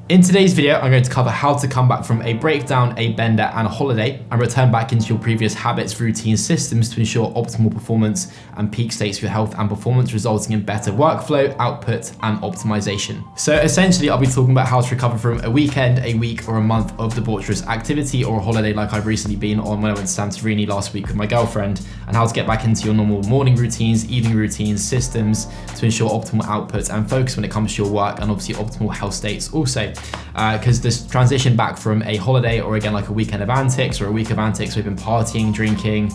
In today's video, I'm going to cover how to come back from a breakdown, a bender, and a holiday, and return back into your previous habits, routines, systems to ensure optimal performance and peak states for your health and performance, resulting in better workflow, output, and optimization. So essentially, I'll be talking about how to recover from a weekend, a week, or a month of debaucherous activity or a holiday like I've recently been on when I went to Santorini last week with my girlfriend, and how to get back into your normal morning routines, evening routines, systems to ensure optimal output and focus when it comes to your work, and obviously optimal health states also. Because this transition back from a holiday or again like a weekend of antics or a week of antics, we've been partying, drinking,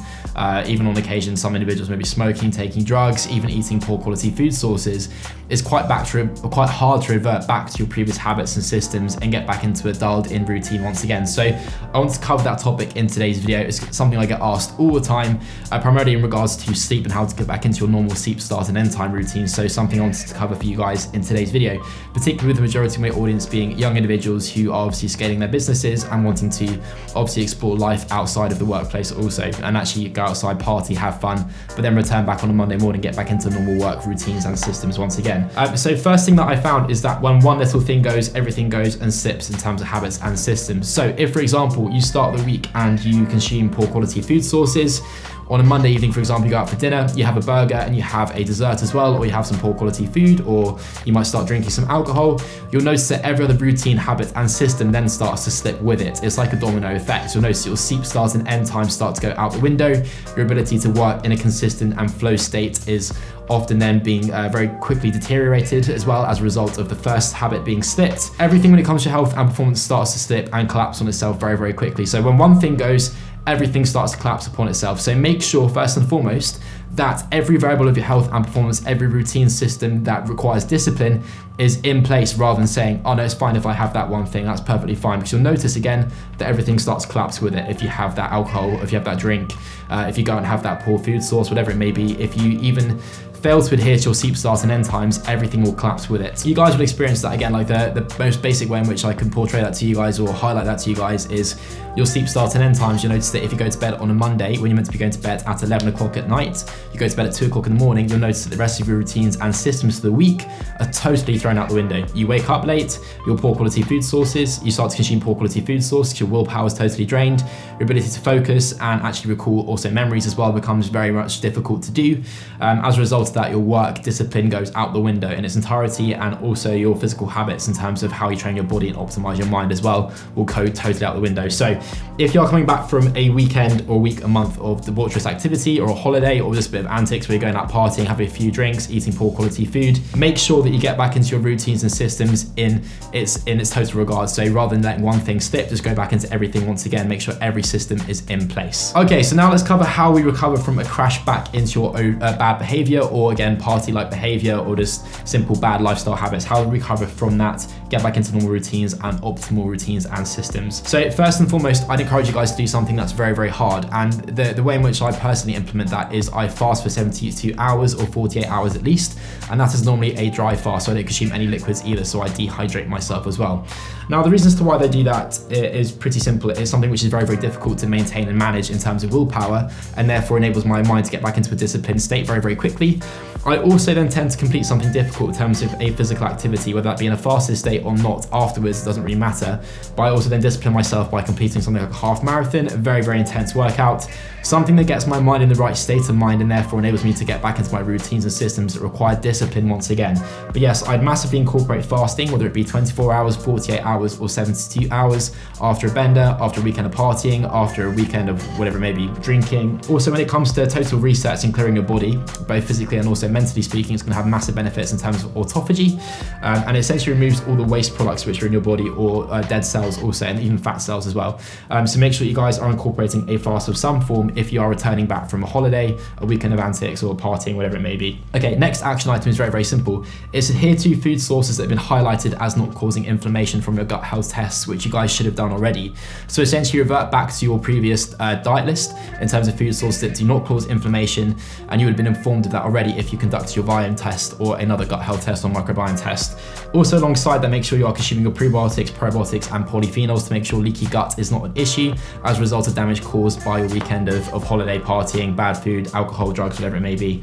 even on occasion some individuals may be smoking, taking drugs, even eating poor quality food sources, is quite hard to revert back to your previous habits and systems and get back into a dialed in routine once again. So I want to cover that topic in today's video. It's something I get asked all the time, primarily in regards to sleep and how to get back into your normal sleep start and end time routine. So something I wanted to cover for you guys in today's video, particularly with the majority of my audience being young individuals who are obviously scaling their businesses and wanting to obviously explore life outside of the workplace also, and actually go outside, party, have fun, but then return back on a Monday morning, get back into normal work routines and systems once again. So first thing that I found is that when one little thing goes, everything goes and slips in terms of habits and systems. So if, for example, you start the week and you consume poor quality food sources, on a Monday evening, for example, you go out for dinner, you have a burger and you have a dessert as well, or you have some poor quality food, or you might start drinking some alcohol, you'll notice that every other routine, habit, and system then starts to slip with it. It's like a domino effect. You'll notice your sleep start and end time start to go out the window. Your ability to work in a consistent and flow state is often then being very quickly deteriorated as well as a result of the first habit being slipped. Everything when it comes to health and performance starts to slip and collapse on itself very, very quickly. So when one thing goes, everything starts to collapse upon itself. So make sure first and foremost that every variable of your health and performance, every routine system that requires discipline is in place, rather than saying, oh no, it's fine if I have that one thing, that's perfectly fine. Because you'll notice again that everything starts to collapse with it. If you have that alcohol, if you have that drink, if you go and have that poor food source, whatever it may be, if you even fail to adhere to your sleep start and end times, everything will collapse with it. You guys will experience that again. Like the most basic way in which I can portray that to you guys or highlight that to you guys is your sleep start and end times. You'll notice that if you go to bed on a Monday when you're meant to be going to bed at 11 o'clock at night, you go to bed at 2 o'clock in the morning, you'll notice that the rest of your routines and systems for the week are totally thrown out the window. You wake up late, your poor quality food sources, you start to consume poor quality food sources, your willpower is totally drained, your ability to focus and actually recall also memories as well becomes very much difficult to do. As a result of that, your work discipline goes out the window in its entirety, and also your physical habits in terms of how you train your body and optimize your mind as well will go totally out the window. So if you're coming back from a weekend or week, a month of debaucherous activity or a holiday or just a bit of antics where you're going out partying, having a few drinks, eating poor quality food, make sure that you get back into your routines and systems in its total regard. So rather than letting one thing slip, just go back into everything once again, make sure every system is in place. Okay, so now let's cover how we recover from a crash back into your bad behavior, or again, party-like behavior, or just simple bad lifestyle habits. How do we recover from that, get back into normal routines and optimal routines and systems? So first and foremost, I'd encourage you guys to do something that's very, very hard. And the way in which I personally implement that is I fast for 72 hours or 48 hours at least. And that is normally a dry fast, so I don't consume any liquids either, so I dehydrate myself as well. Now, the reason as to why they do that is pretty simple. It's something which is very, very difficult to maintain and manage in terms of willpower, and therefore enables my mind to get back into a disciplined state very, very quickly. I also then tend to complete something difficult in terms of a physical activity, whether that be in a fasted state or not afterwards, it doesn't really matter. But I also then discipline myself by completing something like a half marathon, a very, very intense workout, something that gets my mind in the right state of mind and therefore enables me to get back into my routines and systems that require discipline once again. But yes, I'd massively incorporate fasting, whether it be 24 hours, 48 hours, or 72 hours after a bender, after a weekend of partying, after a weekend of whatever it may be, drinking. Also, when it comes to total resets and clearing your body, both physically and also mentally speaking, it's going to have massive benefits in terms of autophagy, and it essentially removes all the waste products which are in your body, or dead cells also, and even fat cells as well. So make sure you guys are incorporating a fast of some form if you are returning back from a holiday, a weekend of antics, or partying, whatever it may be. Okay, next action item is very, very simple. It's adhere to food sources that have been highlighted as not causing inflammation from your gut health tests, which you guys should have done already. So essentially revert back to your previous diet list in terms of food sources that do not cause inflammation, and you would have been informed of that already if you conduct your biome test or another gut health test or microbiome test. Also alongside that, make sure you are consuming your prebiotics, probiotics and polyphenols to make sure leaky gut is not an issue as a result of damage caused by your weekend of holiday partying, bad food, alcohol, drugs, whatever it may be.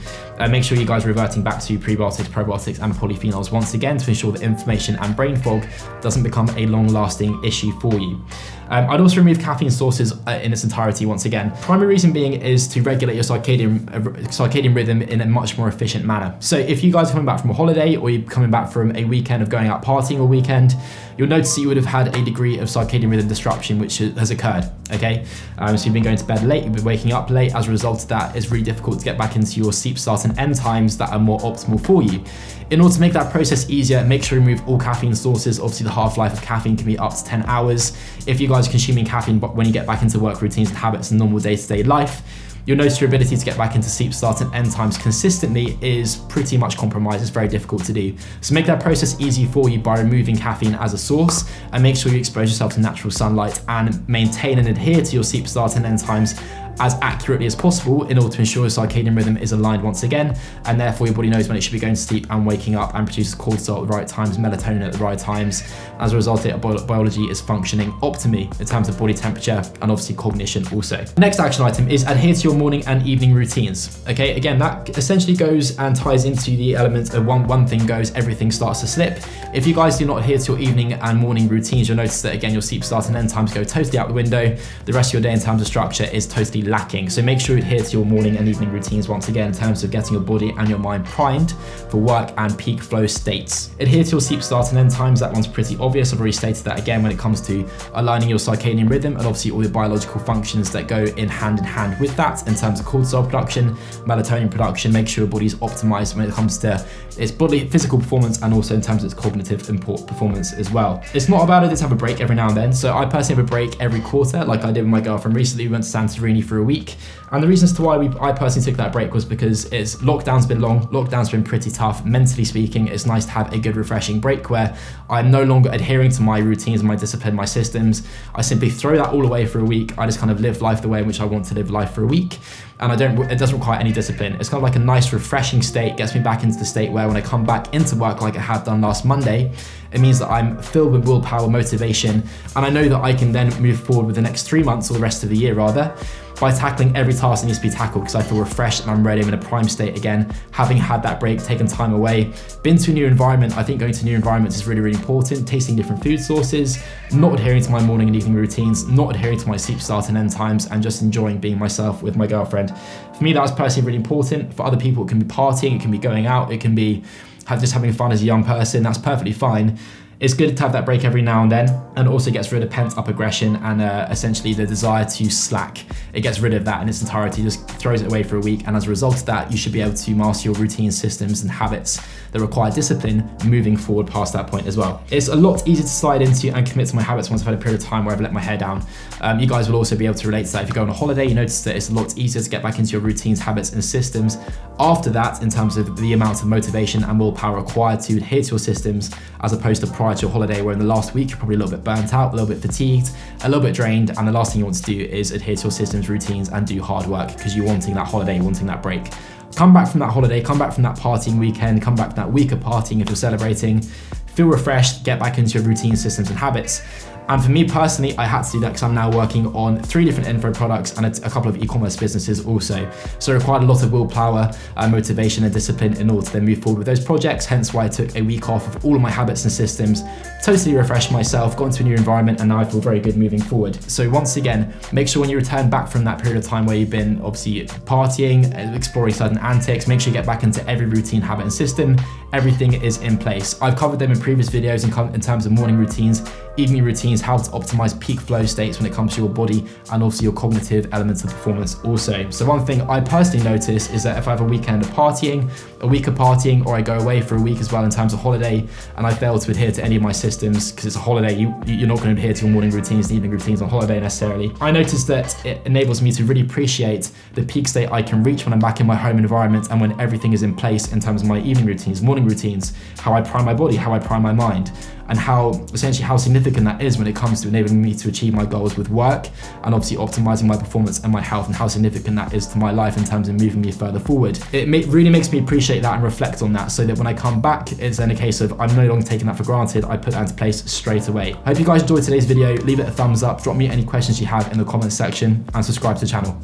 Make sure you guys are reverting back to prebiotics, probiotics and polyphenols once again to ensure that inflammation and brain fog doesn't become a long-lasting issue for you. I'd also remove caffeine sources in its entirety once again. Primary reason being is to regulate your circadian rhythm in a much more efficient manner. So if you guys are coming back from a holiday or you're coming back from a weekend of going out partying all weekend, you'll notice that you would have had a degree of circadian rhythm disruption which has occurred, okay? So you've been going to bed late, you've been waking up late. As a result of that, it's really difficult to get back into your sleep start and end times that are more optimal for you. In order to make that process easier, make sure you remove all caffeine sources. Obviously the half-life of caffeine can be up to 10 hours. If you guys are consuming caffeine when you get back into work routines and habits and normal day-to-day life, you'll notice your ability to get back into sleep start and end times consistently is pretty much compromised. It's very difficult to do. So make that process easy for you by removing caffeine as a source, and make sure you expose yourself to natural sunlight and maintain and adhere to your sleep start and end times as accurately as possible in order to ensure your circadian rhythm is aligned once again, and therefore your body knows when it should be going to sleep and waking up, and produces cortisol at the right times, melatonin at the right times. As a result, your biology is functioning optimally in terms of body temperature and obviously cognition also. Next action item is adhere to your morning and evening routines. Okay, again, that essentially goes and ties into the element of one thing goes, everything starts to slip. If you guys do not adhere to your evening and morning routines, you'll notice that again, your sleep start and end times go totally out the window. The rest of your day in terms of structure is totally lacking. So make sure you adhere to your morning and evening routines once again in terms of getting your body and your mind primed for work and peak flow states. Adhere to your sleep start and end times. That one's pretty obvious. I've already stated that again when it comes to aligning your circadian rhythm and obviously all the biological functions that go in hand with that in terms of cortisol production, melatonin production. Make sure your body's optimized when it comes to its body physical performance and also in terms of its cognitive performance as well. It's not a bad idea to have a break every now and then. So I personally have a break every quarter, like I did with my girlfriend recently. We went to Santorini for a week. And the reasons to why I personally took that break was because lockdown's been long, lockdown's been pretty tough. Mentally speaking, it's nice to have a good refreshing break where I'm no longer adhering to my routines, my discipline, my systems. I simply throw that all away for a week. I just kind of live life the way in which I want to live life for a week. And it doesn't require any discipline. It's kind of like a nice refreshing state, gets me back into the state where when I come back into work like I have done last Monday, it means that I'm filled with willpower, motivation, and I know that I can then move forward with the next 3 months or the rest of the year rather, by tackling every task that needs to be tackled because I feel refreshed and I'm ready. I'm in a prime state again, having had that break, taken time away, been to a new environment. I think going to new environments is really, really important. Tasting different food sources, not adhering to my morning and evening routines, not adhering to my sleep start and end times, and just enjoying being myself with my girlfriend. For me, that's personally really important. For other people, it can be partying, it can be going out, it can be just having fun as a young person. That's perfectly fine. It's good to have that break every now and then, and also gets rid of pent up aggression and essentially the desire to slack. It gets rid of that in its entirety, just throws it away for a week, and as a result of that, you should be able to master your routines, systems, and habits that require discipline moving forward past that point as well. It's a lot easier to slide into and commit to my habits once I've had a period of time where I've let my hair down. You guys will also be able to relate to that. If you go on a holiday, you notice that it's a lot easier to get back into your routines, habits, and systems after that in terms of the amount of motivation and willpower required to adhere to your systems as opposed to prior to your holiday, where in the last week you're probably a little bit burnt out, a little bit fatigued, a little bit drained, and the last thing you want to do is adhere to your systems, routines, and do hard work because you're wanting that holiday, you're wanting that break. Come back from that holiday, come back from that partying weekend, come back from that week of partying if you're celebrating, feel refreshed, get back into your routine, systems, and habits. And for me personally, I had to do that because I'm now working on 3 different info products and a couple of e-commerce businesses also. So it required a lot of willpower, motivation, and discipline in order to then move forward with those projects. Hence why I took a week off of all of my habits and systems, totally refreshed myself, got into a new environment, and now I feel very good moving forward. So once again, make sure when you return back from that period of time where you've been obviously partying, exploring certain antics, make sure you get back into every routine, habit, and system. Everything is in place. I've covered them in previous videos in terms of morning routines, evening routines, how to optimize peak flow states when it comes to your body and also your cognitive elements of performance also. So one thing I personally notice is that if I have a weekend of partying, a week of partying, or I go away for a week as well in terms of holiday, and I fail to adhere to any of my systems because it's a holiday, you're not going to adhere to your morning routines and evening routines on holiday necessarily. I notice that it enables me to really appreciate the peak state I can reach when I'm back in my home environment and when everything is in place in terms of my evening routines. Morning morning routines, how I prime my body, how I prime my mind, and how significant that is when it comes to enabling me to achieve my goals with work and obviously optimizing my performance and my health, and how significant that is to my life in terms of moving me further forward. It really makes me appreciate that and reflect on that, so that when I come back, it's then a case of I'm no longer taking that for granted. I put that into place straight away. I hope you guys enjoyed today's video. Leave it a thumbs up, drop me any questions you have in the comments section, and subscribe to the channel.